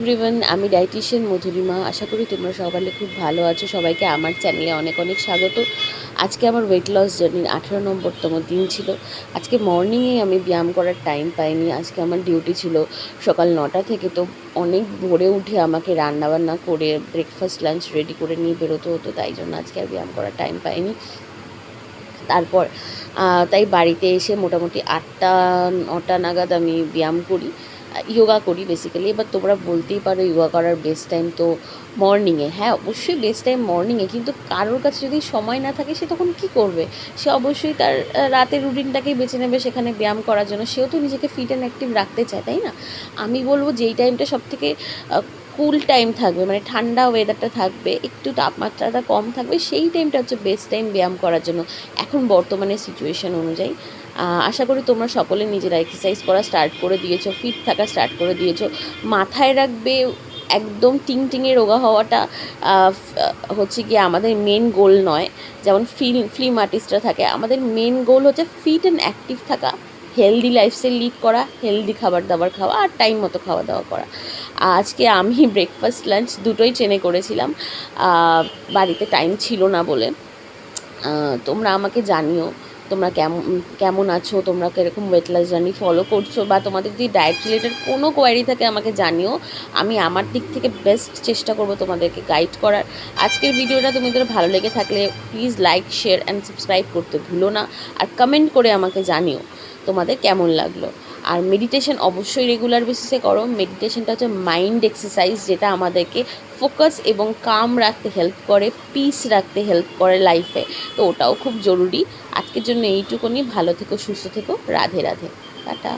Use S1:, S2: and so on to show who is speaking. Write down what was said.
S1: Everyone, আমি dietician Madhurima. আশা করি তোমরা সবাই খুব ভালো আছো। সবাইকে আমার চ্যানেলে অনেক অনেক স্বাগত। আজকে আমার ওয়েট লস জার্নির 18 নম্বরতম দিন ছিল। আজকে মর্নিংয়েই আমি ব্যায়াম করার টাইম পাইনি। আজকে আমার ডিউটি ছিল সকাল 9টা থেকে, তো অনেক ভোরে উঠে আমাকে রান্নাবান্না করে ব্রেকফাস্ট লাঞ্চ রেডি করে নিয়ে বেরোতে হতো, তাই জন্য আজকে আর ব্যায়াম করার টাইম পাইনি। তারপর তাই বাড়িতে এসে মোটামুটি 8টা 9টা নাগাদ আমি ব্যায়াম করি, ইয়োগা করি বেসিক্যালি। এবার তোমরা বলতেই পারো ইয়োগা করার বেস্ট টাইম তো মর্নিংয়ে। হ্যাঁ, অবশ্যই বেস্ট টাইম মর্নিংয়ে, কিন্তু কারোর কাছে যদি সময় না থাকে সে তখন কী করবে? সে অবশ্যই তার রাতের রুটিনটাকেই বেছে নেবে সেখানে ব্যায়াম করার জন্য। সেও তো নিজেকে ফিট অ্যান্ড অ্যাক্টিভ রাখতে চায়, তাই না? আমি বলবো যেই টাইমটা সবথেকে কুল টাইম থাকবে, মানে ঠান্ডা ওয়েদারটা থাকবে, একটু তাপমাত্রাটা কম থাকবে, সেই টাইমটা হচ্ছে বেস্ট টাইম ব্যায়াম করার জন্য এখন বর্তমানে সিচুয়েশান অনুযায়ী। আশা করি তোমরা সকলে নিজেরা এক্সারসাইজ করা স্টার্ট করে দিয়েছো, ফিট থাকা স্টার্ট করে দিয়েছো। মাথায় রাখবে, একদম টিংটিংয়ে রোগা হওয়াটা হচ্ছে গিয়ে আমাদের মেন গোল নয়। যেমন ফিল্ম আর্টিস্টরা থাকে, আমাদের মেন গোল হচ্ছে ফিট অ্যান্ড অ্যাক্টিভ থাকা, হেলদি লাইফস্টাইল লিড করা, হেলদি খাবার দাবার খাওয়া আর টাইম মতো খাওয়া দাওয়া করা। আজকে আমি ব্রেকফাস্ট লাঞ্চ দুটোই ট্রেনে করেছিলাম, বাড়িতে টাইম ছিল না বলে। তোমরা আমাকে জানিও তোমরা কেমন আছো, তোমরা কীরকম ওয়েট লস জার্নি ফলো করছো, বা তোমাদের যদি ডায়েট রিলেটেড কোনো কোয়ারি থাকে আমাকে জানিও। আমি আমার দিক থেকে বেস্ট চেষ্টা করব তোমাদেরকে গাইড করার। আজকের ভিডিওটা তোমাদের ভালো লেগে থাকলে please like, share and subscribe করতে ভুলো না, আর কমেন্ট করে আমাকে জানিও তোমাদের কেমন লাগলো। আর মেডিটেশন অবশ্যই রেগুলার বেসিসে করো। মেডিটেশনটা হচ্ছে মাইন্ড এক্সারসাইজ, যেটা আমাদেরকে ফোকাস এবং কাম রাখতে হেল্প করে, পিস রাখতে হেল্প করে লাইফে, তো ওটাও খুব জরুরি। আজকের জন্য এইটুকুনি। ভালো থেকো, সুস্থ থেকো, রাধে রাধে, টাটা।